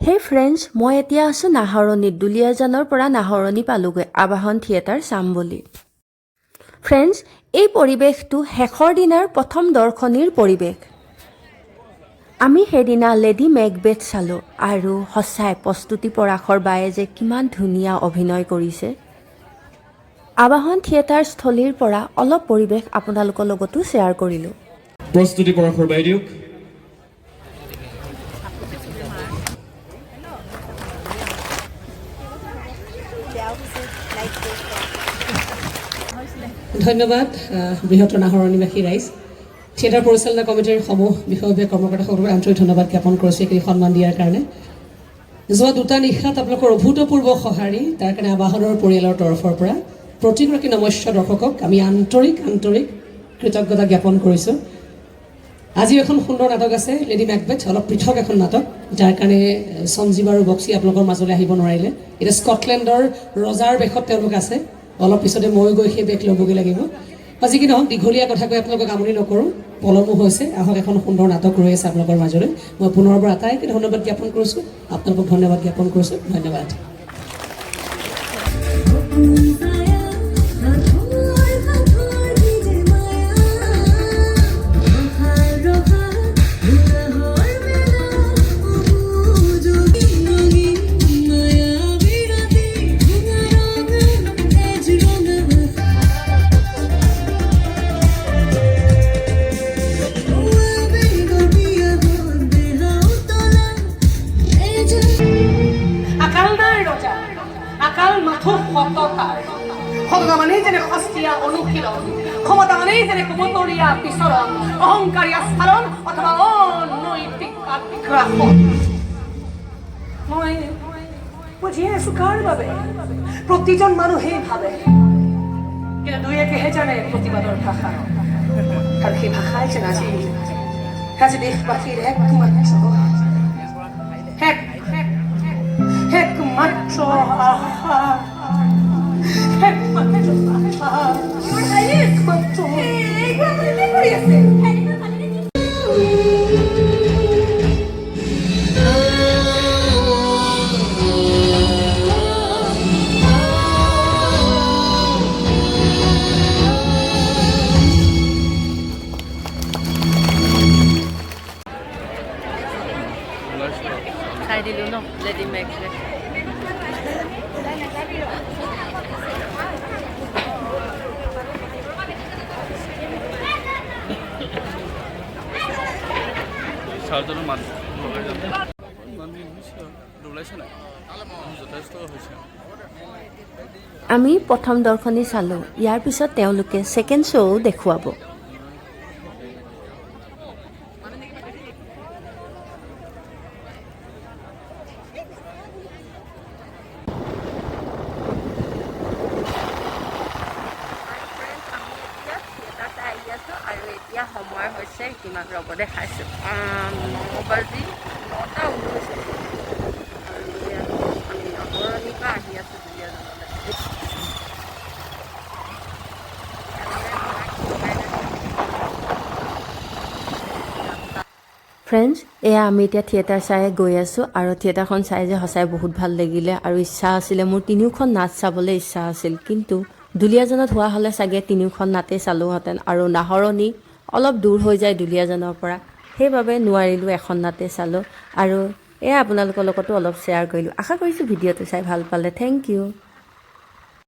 হে ফ্ৰেণ্ডছ, মই এতিয়া আছোঁ নাহৰণিত। দুলীয়াজানৰ পৰা নাহৰণি পালোগৈ আবাহন থিয়েটাৰ চাম বুলি। ফ্ৰেণ্ডছ, এই পৰিৱেশটো শেষৰ দিনাৰ প্ৰথম দৰ্শনীৰ পৰিৱেশ। আমি সেইদিনা লেডি মেকবেথ চালোঁ আৰু সঁচাই প্ৰস্তুতি পৰাশৰ বায়ে যে কিমান ধুনীয়া অভিনয় কৰিছে। আবাহন থিয়েটাৰ স্থলীৰ পৰা অলপ পৰিৱেশ আপোনালোকৰ লগতো শ্বেয়াৰ কৰিলোঁ। প্ৰস্তুতি পৰাশৰ বাইদেউক ধন্যবাদ বৃহত্তৰ নাহৰণিবাসী ৰাইজ। থিয়েটাৰ পৰিচালনা কমিটিৰ সমূহ বিষয়ববীয়া কৰ্মকৰ্তাসকলক আন্তৰিক ধন্যবাদ জ্ঞাপন কৰিছোঁ এইখিনি সন্মান দিয়াৰ কাৰণে। যোৱা দুটা নিশাত আপোনালোকৰ অভূতপূৰ্ব সঁহাৰি, তাৰ কাৰণে আবাহনৰ পৰিয়ালৰ তৰফৰ পৰা প্ৰতিগৰাকী নমস্য দৰ্শকক আমি আন্তৰিক কৃতজ্ঞতা জ্ঞাপন কৰিছোঁ। আজি এখন সুন্দৰ নাটক আছে, লেডি মেকবেথ, অলপ পৃথক এখন নাটক, যাৰ কাৰণে সঞ্জীৱ আৰু বক্সি আপোনালোকৰ মাজলৈ আহিব নোৱাৰিলে। এতিয়া স্কটলেণ্ডৰ ৰজাৰ বেশত তেওঁলোক আছে, অলপ পিছতে মই গৈ সেই বেগ ল'বগৈ লাগিব। আজি কি নহওক, দীঘলীয়া কথা কৈ আপোনালোকক আমনি নকৰোঁ, পলমো হৈছে। আহক, এখন সুন্দৰ নাটক ৰৈ আছে আপোনালোকৰ মাজলৈ। মই পুনৰবাৰ আটাইকে ধন্যবাদ জ্ঞাপন কৰিছোঁ, আপোনালোকক ধন্যবাদ জ্ঞাপন কৰিছোঁ। ধন্যবাদ। ক্ষমতা মানেই যেনে সস্তীয়া অনুশীলন, ক্ষমতা মানেই যেনে কুমতৰীয়া বিচৰণ, অহংকাৰী আস্ফালন অথবা অনৈতিক আগ্ৰাসন। মই বুজিয়ে আছো কাৰ বাবে প্ৰতিজন মানুহেই ভাবে, কিন্তু দুই একেহে জানে প্ৰতিবাদৰ ভাষা। আৰু সেই ভাষাই যেন আজি দেশবাসীৰ একমাত্ৰ আশা। চাই দিলোঁ ন লেডি মেকবেথ। আমি প্ৰথম দৰ্শনী চালোঁ, ইয়াৰ পিছত তেওঁলোকে ছেকেণ্ড শ্ব'ও দেখুৱাব। আৰু এতিয়া সময় হৈছে কিমান ৰ'ব দেখাইছোঁ, 9:19 আৰু আমি নাহৰণিৰ পৰা আহি আছোঁ দুলীয়াজানলৈ। ফ্ৰেণ্ডছ, এয়া আমি এতিয়া থিয়েটাৰ চাই গৈ আছোঁ আৰু থিয়েটাৰখন চাই যে সঁচাই বহুত ভাল লাগিলে আৰু ইচ্ছা আছিলে মোৰ তিনিওখন নাট চাবলৈ ইচ্ছা আছিল, কিন্তু দুলীয়াজানত হোৱা হ'লে চাগে তিনিওখন নাটেই চালোঁহেঁতেন আৰু নাহৰণি অলপ দূৰ হৈ যায় দুলীয়াজানৰ পৰা, সেইবাবে নোৱাৰিলোঁ, এখন নাটে চালোঁ। আৰু এয়া আপোনালোকৰ লগতো অলপ শ্বেয়াৰ কৰিলোঁ। আশা কৰিছোঁ ভিডিঅ'টো চাই ভাল পালে। Thank U.